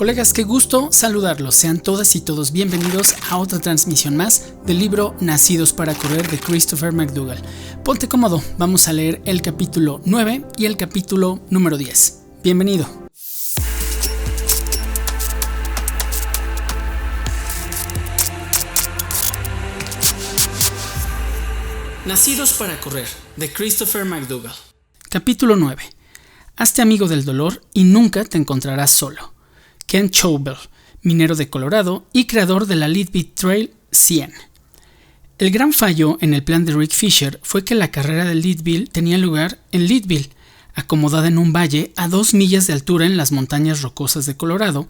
Colegas, qué gusto saludarlos. Sean todas y todos bienvenidos a otra transmisión más del libro Nacidos para Correr de Christopher McDougall. Ponte cómodo, vamos a leer el capítulo 9 y el capítulo número 10. Bienvenido. Nacidos para Correr de Christopher McDougall. Capítulo 9. Hazte amigo del dolor y nunca te encontrarás solo. Ken Chobell, minero de Colorado y creador de la Leadville Trail 100. El gran fallo en el plan de Rick Fisher fue que la carrera de Leadville tenía lugar en Leadville, acomodada en un valle a 2 millas de altura en las montañas rocosas de Colorado.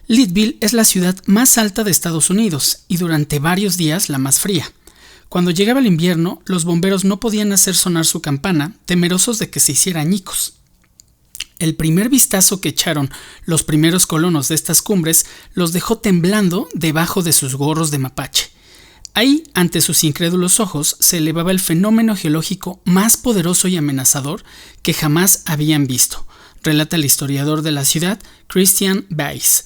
Leadville es la ciudad más alta de Estados Unidos y durante varios días la más fría. Cuando llegaba el invierno, los bomberos no podían hacer sonar su campana, temerosos de que se hiciera añicos. El primer vistazo que echaron los primeros colonos de estas cumbres los dejó temblando debajo de sus gorros de mapache. Ahí, ante sus incrédulos ojos, se elevaba el fenómeno geológico más poderoso y amenazador que jamás habían visto, relata el historiador de la ciudad, Christian Weiss.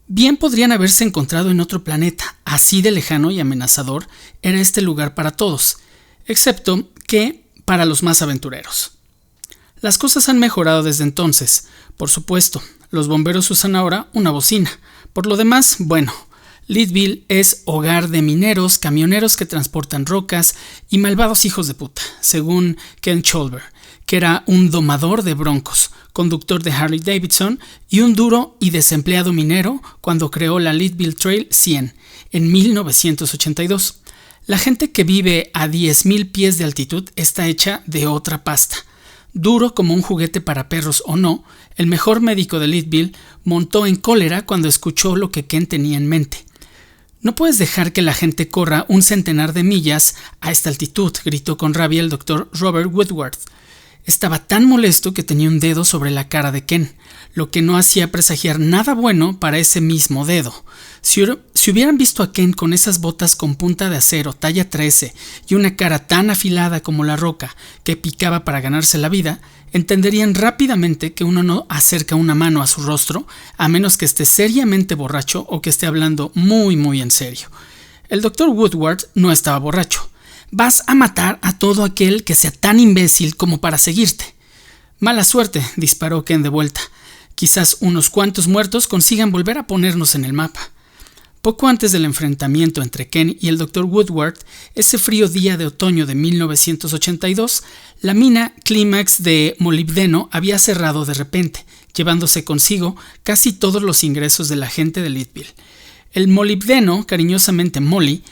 Bien podrían haberse encontrado en otro planeta, así de lejano y amenazador era este lugar para todos, excepto que para los más aventureros. Las cosas han mejorado desde entonces. Por supuesto, los bomberos usan ahora una bocina. Por lo demás, bueno, Leadville es hogar de mineros, camioneros que transportan rocas y malvados hijos de puta, según Ken Chobell, que era un domador de broncos, conductor de Harley Davidson y un duro y desempleado minero cuando creó la Leadville Trail 100 en 1982. La gente que vive a 10,000 pies de altitud está hecha de otra pasta. Duro como un juguete para perros o no, el mejor médico de Leadville montó en cólera cuando escuchó lo que Ken tenía en mente. «No puedes dejar que la gente corra 100 de millas a esta altitud», gritó con rabia el doctor Robert Woodward. Estaba tan molesto que tenía un dedo sobre la cara de Ken, lo que no hacía presagiar nada bueno para ese mismo dedo. Si hubieran visto a Ken con esas botas con punta de acero talla 13 y una cara tan afilada como la roca que picaba para ganarse la vida, entenderían rápidamente que uno no acerca una mano a su rostro a menos que esté seriamente borracho o que esté hablando muy en serio. El doctor Woodward no estaba borracho. «Vas a matar a todo aquel que sea tan imbécil como para seguirte». «Mala suerte», disparó Ken de vuelta. «Quizás unos cuantos muertos consigan volver a ponernos en el mapa». Poco antes del enfrentamiento entre Ken y el Dr. Woodward, ese frío día de otoño de 1982, la mina Climax de molibdeno había cerrado de repente, llevándose consigo casi todos los ingresos de la gente de Leadville. El molibdeno, cariñosamente Molly,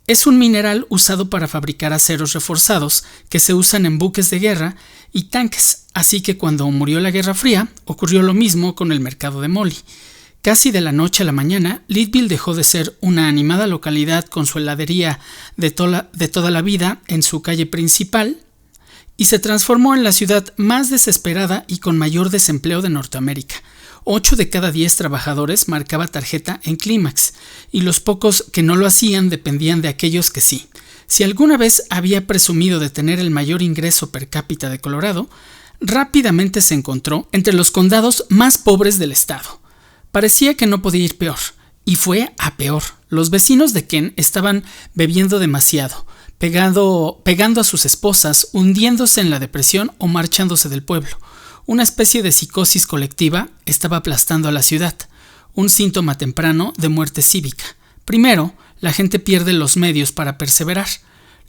es un mineral usado para fabricar aceros reforzados que se usan en buques de guerra y tanques, así que cuando murió la Guerra Fría, ocurrió lo mismo con el mercado de Molly. Casi de la noche a la mañana, Leadville dejó de ser una animada localidad con su heladería de toda la vida en su calle principal y se transformó en la ciudad más desesperada y con mayor desempleo de Norteamérica. 8 de cada 10 trabajadores marcaba tarjeta en Climax, y los pocos que no lo hacían dependían de aquellos que sí. Si alguna vez había presumido de tener el mayor ingreso per cápita de Colorado, rápidamente se encontró entre los condados más pobres del estado. Parecía que no podía ir peor, y fue a peor. Los vecinos de Ken estaban bebiendo demasiado, pegando a sus esposas, hundiéndose en la depresión o marchándose del pueblo. Una especie de psicosis colectiva estaba aplastando a la ciudad, un síntoma temprano de muerte cívica. Primero, la gente pierde los medios para perseverar.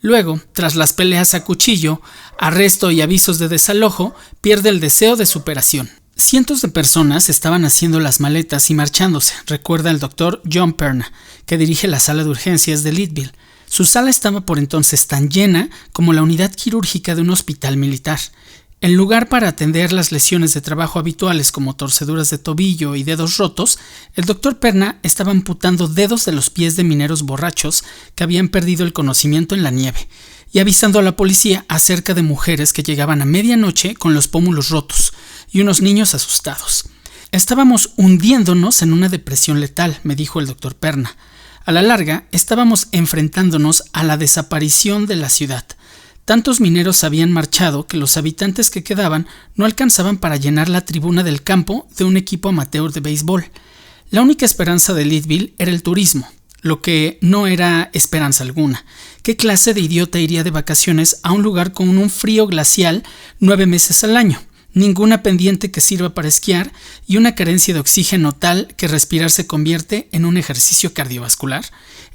Luego, tras las peleas a cuchillo, arresto y avisos de desalojo, pierde el deseo de superación. Cientos de personas estaban haciendo las maletas y marchándose, recuerda el doctor John Perna, que dirige la sala de urgencias de Leadville. Su sala estaba por entonces tan llena como la unidad quirúrgica de un hospital militar. En lugar para atender las lesiones de trabajo habituales como torceduras de tobillo y dedos rotos, el doctor Perna estaba amputando dedos de los pies de mineros borrachos que habían perdido el conocimiento en la nieve y avisando a la policía acerca de mujeres que llegaban a medianoche con los pómulos rotos y unos niños asustados. «Estábamos hundiéndonos en una depresión letal», me dijo el doctor Perna. A la larga, estábamos enfrentándonos a la desaparición de la ciudad. Tantos mineros habían marchado que los habitantes que quedaban no alcanzaban para llenar la tribuna del campo de un equipo amateur de béisbol. La única esperanza de Leadville era el turismo, lo que no era esperanza alguna. ¿Qué clase de idiota iría de vacaciones a un lugar con un frío glacial 9 meses al año? Ninguna pendiente que sirva para esquiar y una carencia de oxígeno tal que respirar se convierte en un ejercicio cardiovascular.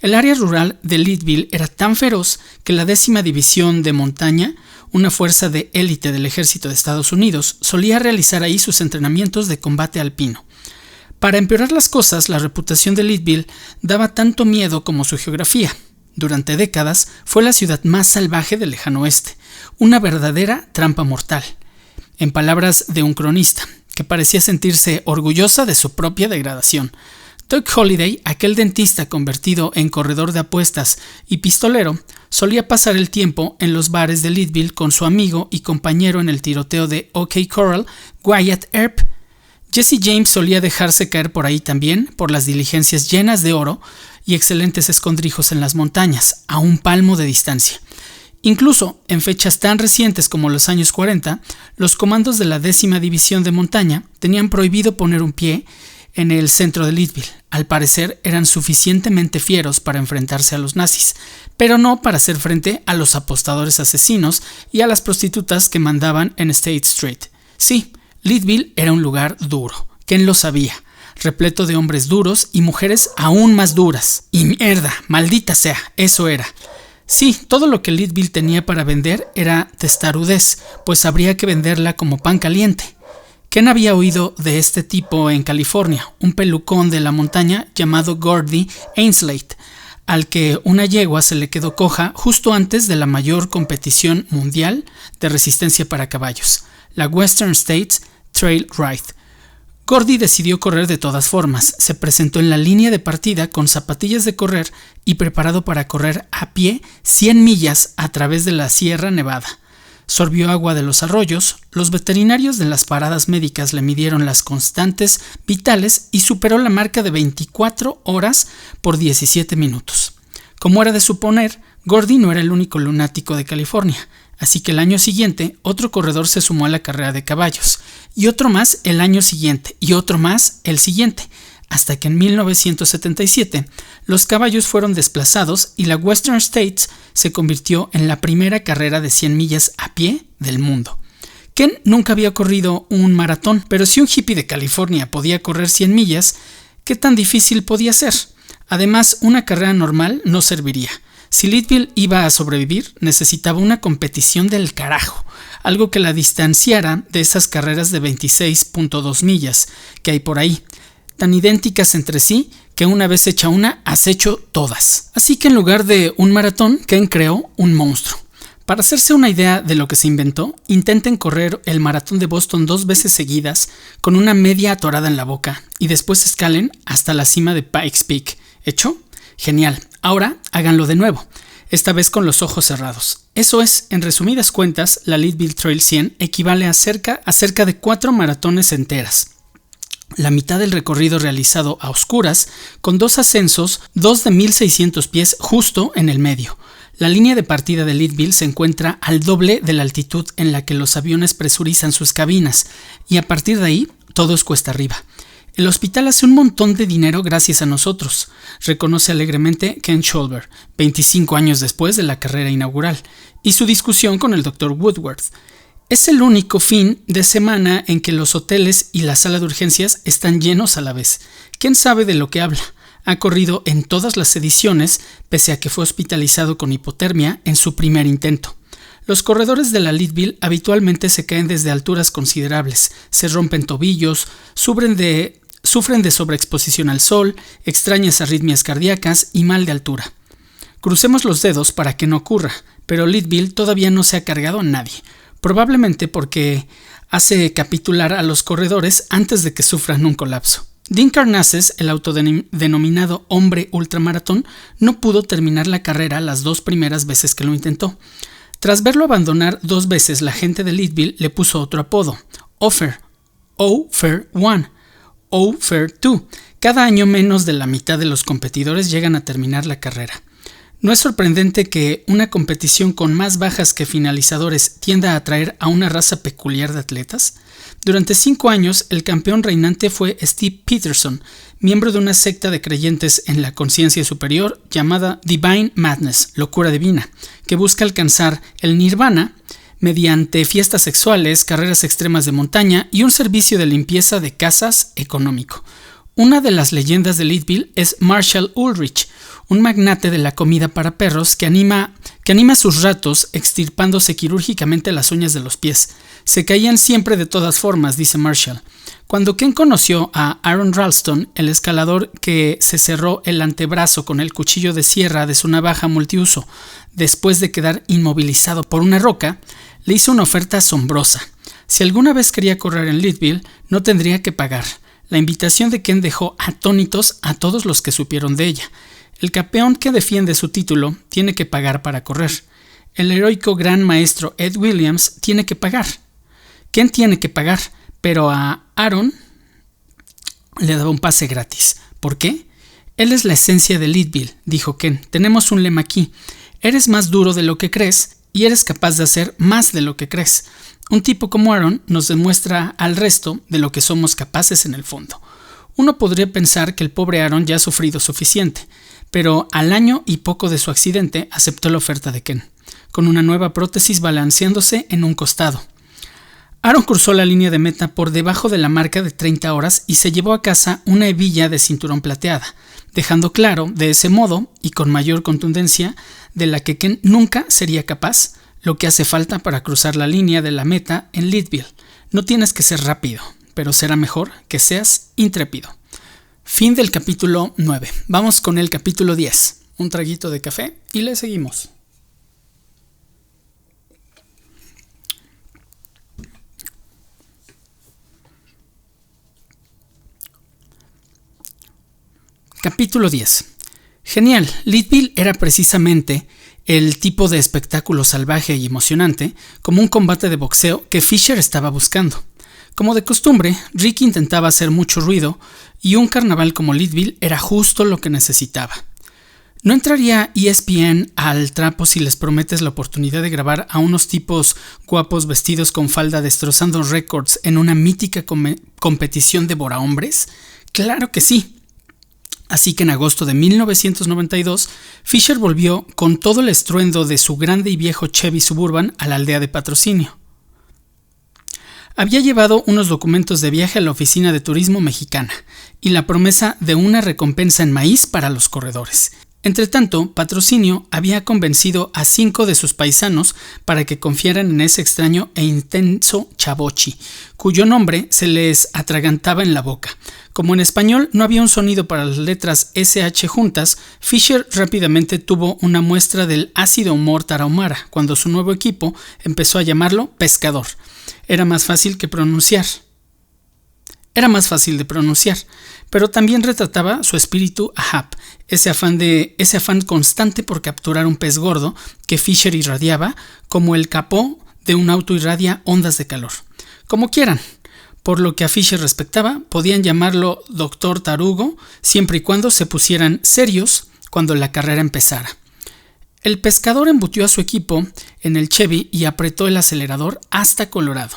El área rural de Leadville era tan feroz que la 10ª División de Montaña, una fuerza de élite del ejército de Estados Unidos, solía realizar ahí sus entrenamientos de combate alpino. Para empeorar las cosas, la reputación de Leadville daba tanto miedo como su geografía. Durante décadas fue la ciudad más salvaje del lejano oeste, una verdadera trampa mortal. En palabras de un cronista, que parecía sentirse orgullosa de su propia degradación. Doug Holliday, aquel dentista convertido en corredor de apuestas y pistolero, solía pasar el tiempo en los bares de Leadville con su amigo y compañero en el tiroteo de OK Corral, Wyatt Earp. Jesse James solía dejarse caer por ahí también, por las diligencias llenas de oro y excelentes escondrijos en las montañas, a un palmo de distancia. Incluso en fechas tan recientes como los años 40, los comandos de la 10ª División de Montaña tenían prohibido poner un pie en el centro de Leadville. Al parecer eran suficientemente fieros para enfrentarse a los nazis, pero no para hacer frente a los apostadores asesinos y a las prostitutas que mandaban en State Street. Sí, Leadville era un lugar duro. ¿Quién lo sabía? Repleto de hombres duros y mujeres aún más duras. Y mierda, maldita sea, eso era. Sí, todo lo que Leadville tenía para vender era testarudez, pues habría que venderla como pan caliente. ¿Quién había oído de este tipo en California? Un pelucón de la montaña llamado Gordy Ainsleigh, al que una yegua se le quedó coja justo antes de la mayor competición mundial de resistencia para caballos, la Western States Trail Ride. Gordy decidió correr de todas formas. Se presentó en la línea de partida con zapatillas de correr y preparado para correr a pie 100 millas a través de la Sierra Nevada. Sorbió agua de los arroyos, los veterinarios de las paradas médicas le midieron las constantes vitales y superó la marca de 24 horas por 17 minutos. Como era de suponer, Gordy no era el único lunático de California. Así que el año siguiente, otro corredor se sumó a la carrera de caballos, y otro más el año siguiente, y otro más el siguiente, hasta que en 1977 los caballos fueron desplazados y la Western States se convirtió en la primera carrera de 100 millas a pie del mundo. Ken nunca había corrido un maratón, pero si un hippie de California podía correr 100 millas, ¿qué tan difícil podía ser? Además, una carrera normal no serviría. Si Leadville iba a sobrevivir, necesitaba una competición del carajo, algo que la distanciara de esas carreras de 26.2 millas que hay por ahí, tan idénticas entre sí que una vez hecha una, has hecho todas. Así que en lugar de un maratón, Ken creó un monstruo. Para hacerse una idea de lo que se inventó, intenten correr el maratón de Boston 2 veces seguidas con una media atorada en la boca y después escalen hasta la cima de Pikes Peak. ¿Hecho? Genial. Ahora háganlo de nuevo, esta vez con los ojos cerrados. Eso es, en resumidas cuentas, la Leadville Trail 100 equivale a cerca de 4 maratones enteras. La mitad del recorrido realizado a oscuras, con 2 ascensos, 2 de 1600 pies justo en el medio. La línea de partida de Leadville se encuentra al doble de la altitud en la que los aviones presurizan sus cabinas, y a partir de ahí, todo es cuesta arriba. El hospital hace un montón de dinero gracias a nosotros, reconoce alegremente Ken Schulber, 25 años después de la carrera inaugural, y su discusión con el Dr. Woodworth. Es el único fin de semana en que los hoteles y la sala de urgencias están llenos a la vez. ¿Quién sabe de lo que habla? Ha corrido en todas las ediciones, pese a que fue hospitalizado con hipotermia en su primer intento. Los corredores de la Leadville habitualmente se caen desde alturas considerables, se rompen tobillos, sufren de sobreexposición al sol, extrañas arritmias cardíacas y mal de altura. Crucemos los dedos para que no ocurra, pero Leadville todavía no se ha cargado a nadie, probablemente porque hace capitular a los corredores antes de que sufran un colapso. Dean Karnazes, el autodenominado hombre ultramaratón, no pudo terminar la carrera las 2 primeras veces que lo intentó. Tras verlo abandonar 2 veces, la gente de Leadville le puso otro apodo, Offer, O-Fair 1, O-Fair 2. Cada año menos de la mitad de los competidores llegan a terminar la carrera. ¿No es sorprendente que una competición con más bajas que finalizadores tienda a atraer a una raza peculiar de atletas? Durante 5 años, el campeón reinante fue Steve Peterson, miembro de una secta de creyentes en la conciencia superior llamada Divine Madness, locura divina, que busca alcanzar el nirvana mediante fiestas sexuales, carreras extremas de montaña y un servicio de limpieza de casas económico. Una de las leyendas de Leadville es Marshall Ulrich, un magnate de la comida para perros que anima a sus ratos extirpándose quirúrgicamente las uñas de los pies. Se caían siempre de todas formas, dice Marshall. Cuando Ken conoció a Aaron Ralston, el escalador que se cerró el antebrazo con el cuchillo de sierra de su navaja multiuso después de quedar inmovilizado por una roca, le hizo una oferta asombrosa. Si alguna vez quería correr en Leadville, no tendría que pagar. La invitación de Ken dejó atónitos a todos los que supieron de ella. El campeón que defiende su título tiene que pagar para correr. El heroico gran maestro Ed Williams tiene que pagar. Ken tiene que pagar, pero a Aaron le daba un pase gratis. ¿Por qué? Él es la esencia de Leadville, dijo Ken. Tenemos un lema aquí. Eres más duro de lo que crees y eres capaz de hacer más de lo que crees. Un tipo como Aaron nos demuestra al resto de lo que somos capaces en el fondo. Uno podría pensar que el pobre Aaron ya ha sufrido suficiente, pero al año y poco de su accidente aceptó la oferta de Ken, con una nueva prótesis balanceándose en un costado. Aaron cruzó la línea de meta por debajo de la marca de 30 horas y se llevó a casa una hebilla de cinturón plateada, dejando claro, de ese modo y con mayor contundencia, de la que Ken nunca sería capaz, lo que hace falta para cruzar la línea de la meta en Leadville. No tienes que ser rápido, pero será mejor que seas intrépido. Fin del capítulo 9. Vamos con el capítulo 10. Un traguito de café y le seguimos. Capítulo 10. Genial. Leadville era precisamente el tipo de espectáculo salvaje y emocionante, como un combate de boxeo que Fisher estaba buscando. Como de costumbre, Rick intentaba hacer mucho ruido y un carnaval como Leadville era justo lo que necesitaba. ¿No entraría ESPN al trapo si les prometes la oportunidad de grabar a unos tipos guapos vestidos con falda destrozando récords en una mítica competición de borahombres? ¡Claro que sí! Así que en agosto de 1992, Fisher volvió con todo el estruendo de su grande y viejo Chevy Suburban a la aldea de Patrocinio. Había llevado unos documentos de viaje a la oficina de turismo mexicana y la promesa de una recompensa en maíz para los corredores. Entretanto, Patrocinio había convencido a 5 de sus paisanos para que confiaran en ese extraño e intenso Chavochi, cuyo nombre se les atragantaba en la boca. Como en español no había un sonido para las letras SH juntas, Fisher rápidamente tuvo una muestra del ácido humor tarahumara cuando su nuevo equipo empezó a llamarlo Pescador. Era más fácil de pronunciar, pero también retrataba su espíritu ahab, ese afán constante por capturar un pez gordo que Fisher irradiaba como el capó de un auto irradia ondas de calor. Como quieran. Por lo que a Fisher respectaba, podían llamarlo Dr. Tarugo siempre y cuando se pusieran serios cuando la carrera empezara. El pescador embutió a su equipo en el Chevy y apretó el acelerador hasta Colorado.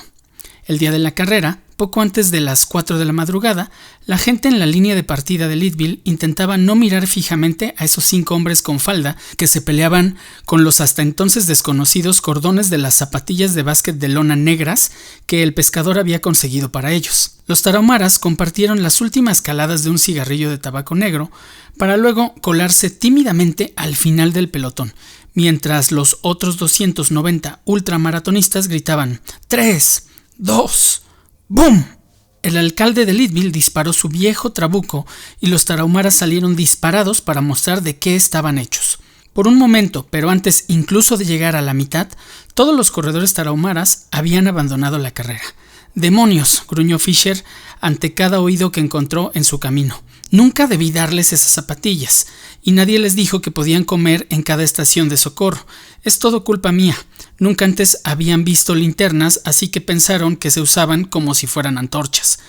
El día de la carrera, poco antes de las 4 de la madrugada, la gente en la línea de partida de Leadville intentaba no mirar fijamente a esos 5 hombres con falda que se peleaban con los hasta entonces desconocidos cordones de las zapatillas de básquet de lona negras que el pescador había conseguido para ellos. Los tarahumaras compartieron las últimas caladas de un cigarrillo de tabaco negro para luego colarse tímidamente al final del pelotón, mientras los otros 290 ultramaratonistas gritaban 3, 2, ¡bum! El alcalde de Leadville disparó su viejo trabuco y los tarahumaras salieron disparados para mostrar de qué estaban hechos. Por un momento, pero antes incluso de llegar a la mitad, todos los corredores tarahumaras habían abandonado la carrera. ¡Demonios!, gruñó Fisher ante cada oído que encontró en su camino. Nunca debí darles esas zapatillas, y nadie les dijo que podían comer en cada estación de socorro. Es todo culpa mía. Nunca antes habían visto linternas, así que pensaron que se usaban como si fueran antorchas.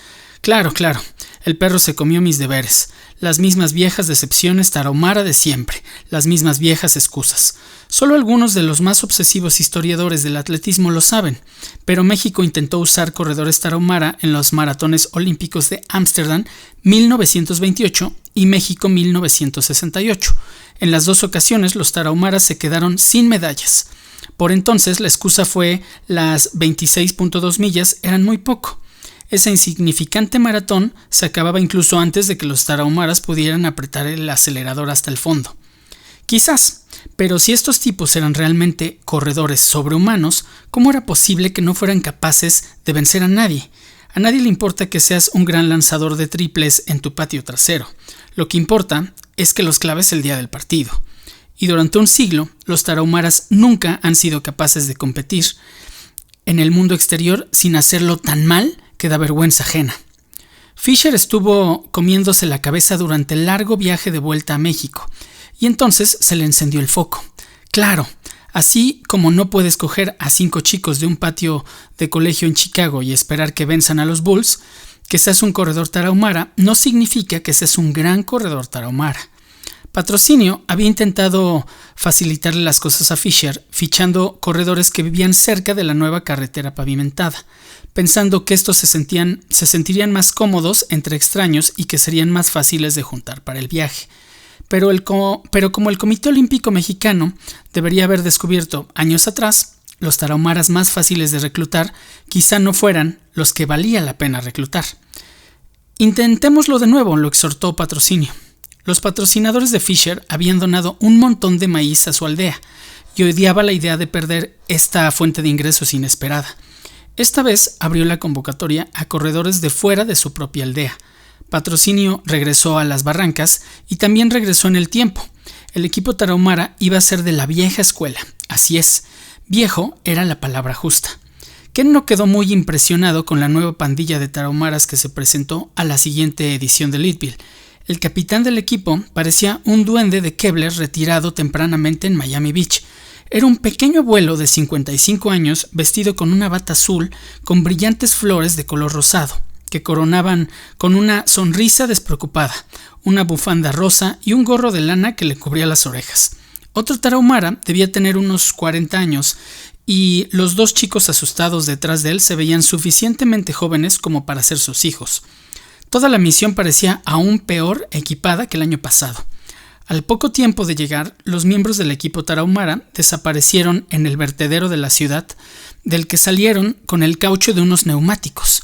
Claro, el perro se comió mis deberes. Las mismas viejas decepciones tarahumara de siempre, las mismas viejas excusas. Solo algunos de los más obsesivos historiadores del atletismo lo saben, pero México intentó usar corredores tarahumara en los maratones olímpicos de Ámsterdam 1928 y México 1968. En las dos ocasiones los tarahumaras se quedaron sin medallas. Por entonces la excusa fue las 26.2 millas eran muy poco. Esa insignificante maratón se acababa incluso antes de que los tarahumaras pudieran apretar el acelerador hasta el fondo. Quizás, pero si estos tipos eran realmente corredores sobrehumanos, ¿cómo era posible que no fueran capaces de vencer a nadie? A nadie le importa que seas un gran lanzador de triples en tu patio trasero. Lo que importa es que los claves el día del partido. Y durante un siglo, los tarahumaras nunca han sido capaces de competir en el mundo exterior sin hacerlo tan mal que da vergüenza ajena. Fisher estuvo comiéndose la cabeza durante el largo viaje de vuelta a México, y entonces se le encendió el foco. Claro, así como no puedes coger a 5 chicos de un patio de colegio en Chicago y esperar que venzan a los Bulls, que seas un corredor tarahumara no significa que seas un gran corredor tarahumara. Patrocinio había intentado facilitarle las cosas a Fisher, fichando corredores que vivían cerca de la nueva carretera pavimentada, pensando que estos se sentirían más cómodos entre extraños y que serían más fáciles de juntar para el viaje. Pero como el Comité Olímpico Mexicano debería haber descubierto años atrás, los tarahumaras más fáciles de reclutar quizá no fueran los que valía la pena reclutar. Intentémoslo de nuevo, lo exhortó Patrocinio. Los patrocinadores de Fisher habían donado un montón de maíz a su aldea y odiaba la idea de perder esta fuente de ingresos inesperada. Esta vez abrió la convocatoria a corredores de fuera de su propia aldea. Patrocinio regresó a las barrancas y también regresó en el tiempo. El equipo tarahumara iba a ser de la vieja escuela. Así es, viejo era la palabra justa. Ken no quedó muy impresionado con la nueva pandilla de tarahumaras que se presentó a la siguiente edición de Leadville. El capitán del equipo parecía un duende de Kevlar retirado tempranamente en Miami Beach. Era un pequeño abuelo de 55 años vestido con una bata azul con brillantes flores de color rosado, que coronaban con una sonrisa despreocupada, una bufanda rosa y un gorro de lana que le cubría las orejas. Otro tarahumara debía tener unos 40 años y los 2 chicos asustados detrás de él se veían suficientemente jóvenes como para ser sus hijos. Toda la misión parecía aún peor equipada que el año pasado. Al poco tiempo de llegar, los miembros del equipo tarahumara desaparecieron en el vertedero de la ciudad, del que salieron con el caucho de unos neumáticos,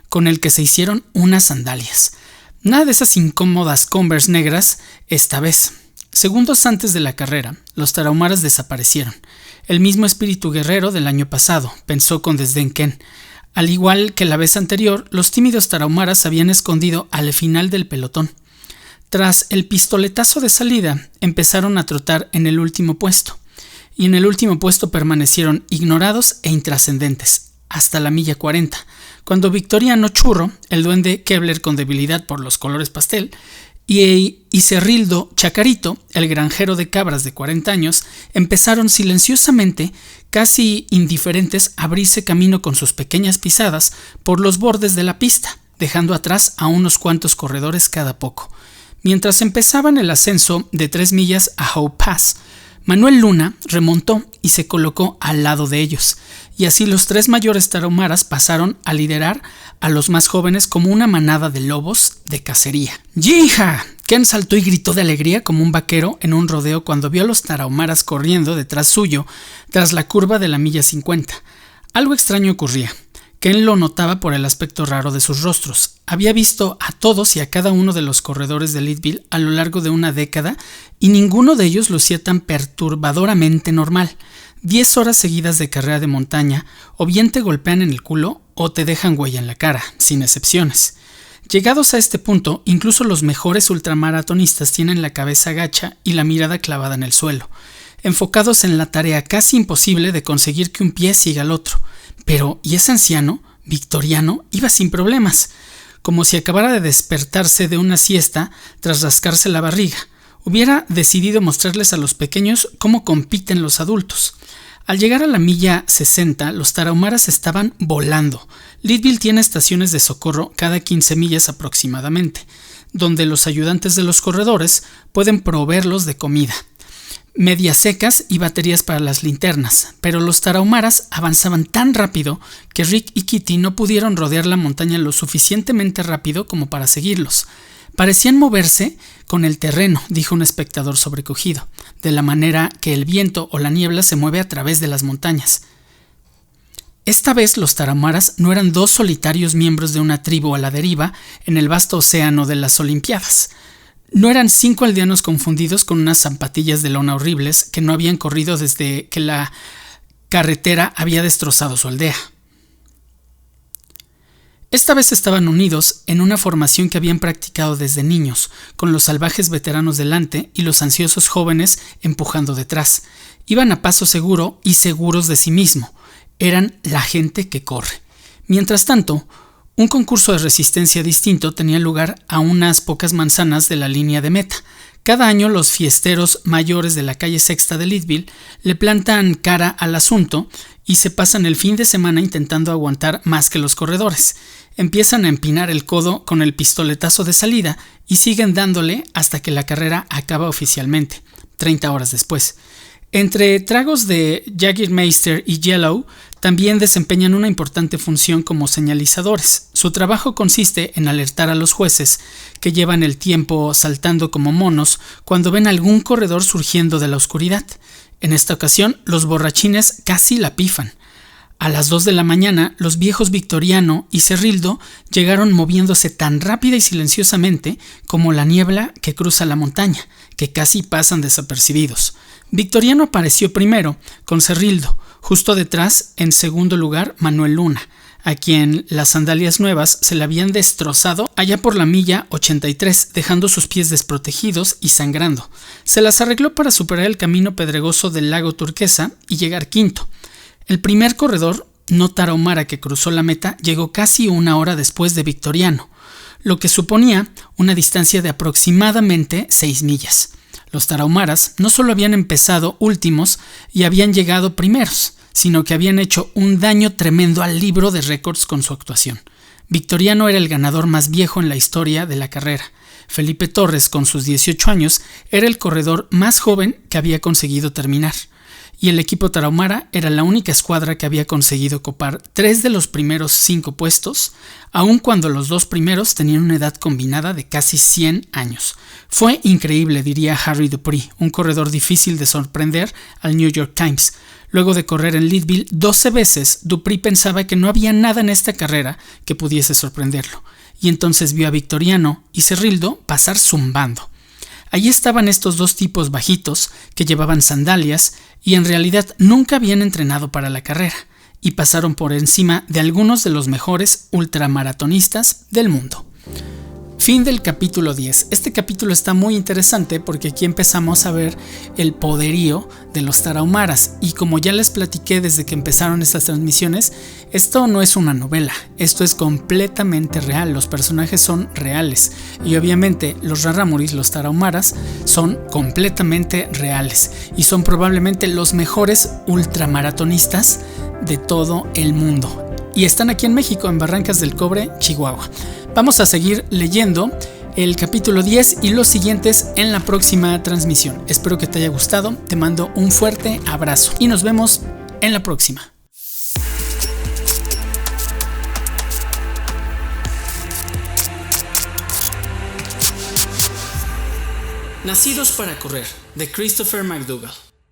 con el que se hicieron unas sandalias. Nada de esas incómodas Converse negras esta vez. Segundos antes de la carrera, los tarahumaras desaparecieron. El mismo espíritu guerrero del año pasado, pensó con desdén Ken. Al igual que la vez anterior, los tímidos tarahumaras se habían escondido al final del pelotón. Tras el pistoletazo de salida, empezaron a trotar en el último puesto, y en el último puesto permanecieron ignorados e intrascendentes, hasta la milla 40, cuando Victoriano Churro, el duende Kevlar con debilidad por los colores pastel, y Cerrildo Chacarito, el granjero de cabras de 40 años, empezaron silenciosamente, casi indiferentes, a abrirse camino con sus pequeñas pisadas por los bordes de la pista, dejando atrás a unos cuantos corredores cada poco. Mientras empezaban el ascenso de 3 millas a Howe Pass, Manuel Luna remontó y se colocó al lado de ellos, y así los 3 mayores tarahumaras pasaron a liderar a los más jóvenes como una manada de lobos de cacería. ¡Yija! Ken saltó y gritó de alegría como un vaquero en un rodeo cuando vio a los tarahumaras corriendo detrás suyo tras la curva de la milla 50. Algo extraño ocurría. Ken lo notaba por el aspecto raro de sus rostros. Había visto a todos y a cada uno de los corredores de Leadville a lo largo de una década y ninguno de ellos lucía tan perturbadoramente normal. 10 horas seguidas de carrera de montaña o bien te golpean en el culo o te dejan huella en la cara, sin excepciones. Llegados a este punto, incluso los mejores ultramaratonistas tienen la cabeza gacha y la mirada clavada en el suelo, enfocados en la tarea casi imposible de conseguir que un pie siga al otro. Pero, ¿y ese anciano, Victoriano, iba sin problemas? Como si acabara de despertarse de una siesta tras rascarse la barriga. Hubiera decidido mostrarles a los pequeños cómo compiten los adultos. Al llegar a la milla 60, los tarahumaras estaban volando. Leadville tiene estaciones de socorro cada 15 millas aproximadamente, donde los ayudantes de los corredores pueden proveerlos de comida, medias secas y baterías para las linternas, pero los tarahumaras avanzaban tan rápido que Rick y Kitty no pudieron rodear la montaña lo suficientemente rápido como para seguirlos. Parecían moverse con el terreno, dijo un espectador sobrecogido, de la manera que el viento o la niebla se mueve a través de las montañas. Esta vez los tarahumaras no eran dos solitarios miembros de una tribu a la deriva en el vasto océano de las Olimpiadas. No eran 5 aldeanos confundidos con unas zapatillas de lona horribles que no habían corrido desde que la carretera había destrozado su aldea. Esta vez estaban unidos en una formación que habían practicado desde niños, con los salvajes veteranos delante y los ansiosos jóvenes empujando detrás. Iban a paso seguro y seguros de sí mismo. Eran la gente que corre. Mientras tanto, un concurso de resistencia distinto tenía lugar a unas pocas manzanas de la línea de meta. Cada año los fiesteros mayores de la calle Sexta de Leadville le plantan cara al asunto y se pasan el fin de semana intentando aguantar más que los corredores. Empiezan a empinar el codo con el pistoletazo de salida y siguen dándole hasta que la carrera acaba oficialmente, 30 horas después. Entre tragos de Jägermeister y Yellow, también desempeñan una importante función como señalizadores. Su trabajo consiste en alertar a los jueces, que llevan el tiempo saltando como monos, cuando ven algún corredor surgiendo de la oscuridad. En esta ocasión, los borrachines casi la pifan. A las 2 de la mañana, los viejos Victoriano y Cerrildo llegaron moviéndose tan rápida y silenciosamente como la niebla que cruza la montaña, que casi pasan desapercibidos. Victoriano apareció primero, con Cerrildo. Justo detrás, en segundo lugar, Manuel Luna, a quien las sandalias nuevas se le habían destrozado allá por la milla 83, dejando sus pies desprotegidos y sangrando. Se las arregló para superar el camino pedregoso del lago Turquesa y llegar quinto. El primer corredor, no tarahumara, que cruzó la meta, llegó casi 1 hora después de Victoriano, lo que suponía una distancia de aproximadamente 6 millas. Los tarahumaras no solo habían empezado últimos y habían llegado primeros, sino que habían hecho un daño tremendo al libro de récords con su actuación. Victoriano era el ganador más viejo en la historia de la carrera. Felipe Torres, con sus 18 años, era el corredor más joven que había conseguido terminar. Y el equipo tarahumara era la única escuadra que había conseguido copar 3 de los primeros 5 puestos, aun cuando los 2 primeros tenían una edad combinada de casi 100 años. Fue increíble, diría Harry Dupree, un corredor difícil de sorprender al New York Times. Luego de correr en Leadville 12 veces, Dupree pensaba que no había nada en esta carrera que pudiese sorprenderlo, y entonces vio a Victoriano y Cerrildo pasar zumbando. Allí estaban estos 2 tipos bajitos que llevaban sandalias y en realidad nunca habían entrenado para la carrera y pasaron por encima de algunos de los mejores ultramaratonistas del mundo. Fin del capítulo 10. Este capítulo está muy interesante porque aquí empezamos a ver el poderío de los tarahumaras y como ya les platiqué desde que empezaron estas transmisiones, esto no es una novela, esto es completamente real, los personajes son reales y obviamente los rarámuris, los tarahumaras, son completamente reales y son probablemente los mejores ultramaratonistas de todo el mundo. Y están aquí en México, en Barrancas del Cobre, Chihuahua. Vamos a seguir leyendo el capítulo 10 y los siguientes en la próxima transmisión. Espero que te haya gustado, te mando un fuerte abrazo y nos vemos en la próxima. Nacidos para correr, de Christopher McDougall.